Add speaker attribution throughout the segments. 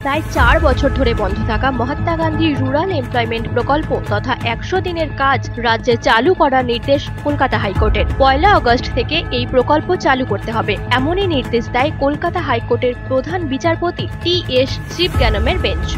Speaker 1: প্রায় 4 বছর ধরে বন্ধ থাকা মহাত্মা গান্ধী রুরাল এমপ্লয়মেন্ট প্রকল্প তথা 100 দিনের কাজ রাজ্যে চালু করার নির্দেশ কলকাতা হাইকোর্টের। 1 আগস্ট থেকে এই প্রকল্প চালু করতে হবে, এমনই নির্দেশ দেয় কলকাতা হাইকোর্টের প্রধান বিচারপতি টি.এস. শিবজ্ঞানমের বেঞ্চ।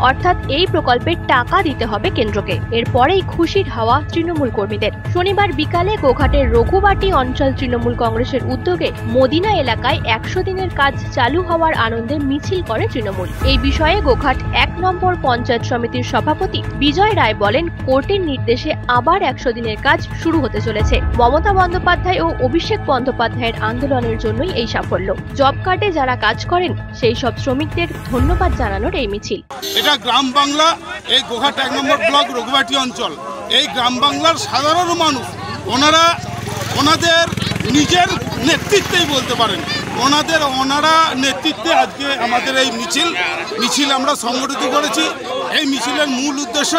Speaker 1: অর্থাৎ এই প্রকল্পের টাকা দিতে হবে কেন্দ্রকে। এরপরেই খুশির হাওয়া তৃণমূল কর্মীদের। শনিবার বিকালে গোঘাটের রঘুবাটি অঞ্চল তৃণমূল কংগ্রেসের উদ্যোগে মদিনা এলাকায় 100 দিনের কাজ চালু হওয়ার আনন্দে মিছিল করে তৃণমূল। এই বিষয়ে গোঘাট 1 নম্বর পঞ্চায়েত সমিতির সভাপতি বিজয় রায় বলেন, কোর্টের নির্দেশে আবার 100 দিনের কাজ শুরু হতে চলেছে। মমতা বন্দ্যোপাধ্যায় ও অভিষেক বন্দ্যোপাধ্যায়ের আন্দোলনের জন্যই এই সাফল্য। জব কার্ডে যারা কাজ করেন সেই সব শ্রমিকদের ধন্যবাদ জানানোর এই মিছিল।
Speaker 2: এটা গ্রাম বাংলা, এই গোঘাট 1 নম্বর ব্লক রঘুবাটি অঞ্চল। এই গ্রাম বাংলার সাধারণ মানুষ ওনাদের নিজের নেতৃত্বেই বলতে পারেন, ওনারা নেতৃত্বে আজকে আমাদের এই মিছিল আমরা সংগঠিত করেছি। এই মিছিলের মূল উদ্দেশ্য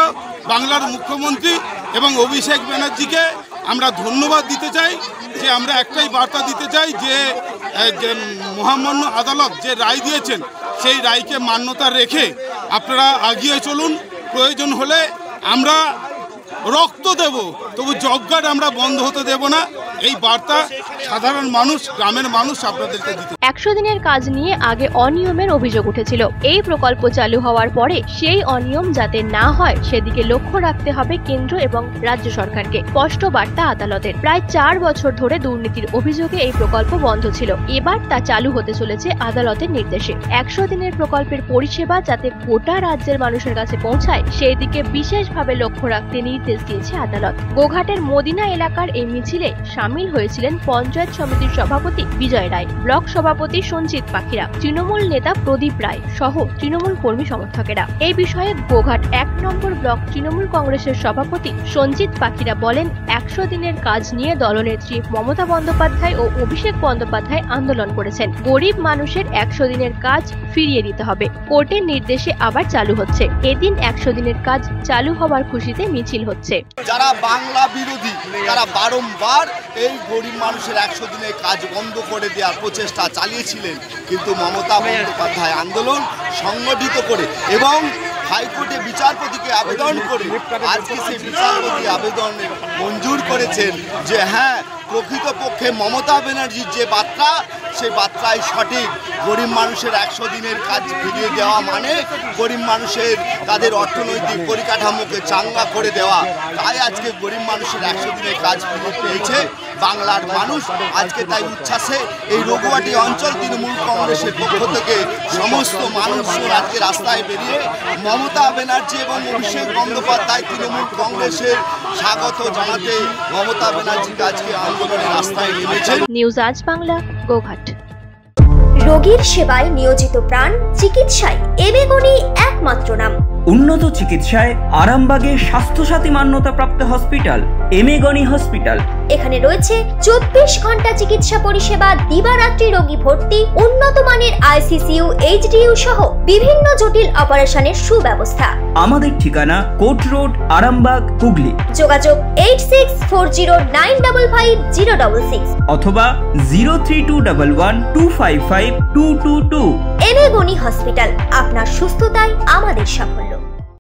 Speaker 2: বাংলার মুখ্যমন্ত্রী এবং অভিষেক ব্যানার্জিকে আমরা ধন্যবাদ দিতে চাই, যে আমরা একটাই বার্তা দিতে চাই যে মহামান্য আদালত যে রায় দিয়েছেন সেই রায়কে মান্যতা রেখে আপনারা এগিয়ে চলুন। প্রয়োজন হলে আমরা রক্ত দেব, তবু জব কার্ড আমরা বন্ধ হতে দেব না। এই বার্তা সাধারণ মানুষ, গ্রামের মানুষ আপনাদেরকে দিতে।
Speaker 1: 100 দিনের কাজ নিয়ে আগে অনিয়মের অভিযোগ উঠেছিল। এই প্রকল্প চালু হওয়ার পরে সেই অনিয়ম যাতে না হয় সেদিকে লক্ষ্য রাখতে হবে কেন্দ্র এবং রাজ্য সরকারকে। স্পষ্ট বার্তা আদালতের। প্রায় 4 বছর ধরে দুর্নীতির অভিযোগে এই প্রকল্প বন্ধ ছিল। এবার তা চালু হতে চলেছে আদালতের নির্দেশে। 100 দিনের প্রকল্পের পরিষেবা যাতে গোটা রাজ্যের মানুষের কাছে পৌঁছায় সেই দিকে বিশেষভাবে লক্ষ্য রাখতে নির্দেশ দিয়েছে আদালত। গোঘাটের মদিনা এলাকার এই মিছিলে সামিল হয়েছিলেন পঞ্চায়েত সমিতির সভাপতি বিজয় রায়, ব্লক সভাপতি সঞ্জিত পাখিরা, তৃণমূল নেতা প্রদীপ রায় সহ তৃণমূল কর্মী সমর্থকেরা। এই বিষয়ে গোঘাট 1 নম্বর ব্লক তৃণমূল কংগ্রেসের সভাপতি সঞ্জিত পাখিরা বলেন, 100 দিনের কাজ নিয়ে দলনেত্রী মমতা বন্দ্যোপাধ্যায় ও অভিষেক বন্দ্যোপাধ্যায় আন্দোলন করেছেন। গরিব মানুষের 100 দিনের কাজ ফিরিয়ে দিতে হবে। কোর্টের নির্দেশে আবার চালু হচ্ছে। এদিন 100 দিনের কাজ চালু হওয়ার খুশিতে মিছিল হচ্ছে।
Speaker 3: যারা বাংলা বিরোধী তারা বারংবার এই গরিব মানুষের 100 দিনের কাজ বন্ধ করে দেওয়ার প্রচেষ্টা চালিয়েছিলেন, কিন্তু মমতা বন্দ্যোপাধ্যায় আন্দোলন সংগঠিত করে এবং হাইকোর্টে বিচারপতিকে আবেদন করে আজকে সেই বিচারপতি আবেদনে মঞ্জুর করেছেন যে হ্যাঁ, প্রকৃতপক্ষে মমতা ব্যানার্জির যে বার্তা সেই বার্তাই সঠিক। গরিব মানুষের 100 দিনের কাজ ফিরিয়ে দেওয়া মানে গরিব মানুষের তাদের অর্থনৈতিক পরিকাঠামোকে চাঙ্গা করে দেওয়া। তাই আজকে গরিব মানুষের 100 দিনের কাজ ফিরে পেয়েছে বাংলার মানুষ। আজকে তাই উচ্ছ্বাসে এই রঘুবাটি অঞ্চল তৃণমূল কংগ্রেসের পক্ষ থেকে সমস্ত মানুষজন আজকে রাস্তায় বেরিয়ে মমতা ব্যানার্জি এবং অভিষেক বন্দ্যোপাধ্যায় তৃণমূল কংগ্রেসের স্বাগত জানাতে মমতা ব্যানার্জিকে আজকে আন্দোলনের রাস্তায় নেমেছেন।
Speaker 1: নিউজ আজ বাংলা, গোঘাট।
Speaker 4: রোগীর সেবায় নিয়োজিত প্রাণ, চিকিৎসায় এবেগুনি একমাত্র নাম।
Speaker 5: উন্নত চিকিৎসায় আরামবাগে স্বাস্থ্যসাথী মান্যতাপ্রাপ্ত হসপিটাল এমেগনি হসপিটাল।
Speaker 4: এখানে রয়েছে 24 ঘন্টা চিকিৎসা পরিষেবা, দিবারাত্রি রোগী ভর্তি, উন্নত মানের ICCU, HDU সহ বিভিন্ন জটিল অপারেশনের সুব্যবস্থা। আমাদের ঠিকানা কোট রোড, আরামবাগ, হুগলি। যোগাযোগ 8640955066
Speaker 5: অথবা 03211255222।
Speaker 4: এবেগুনি হসপিটাল, আপনার সুস্থতাই আমাদের সাফল্য।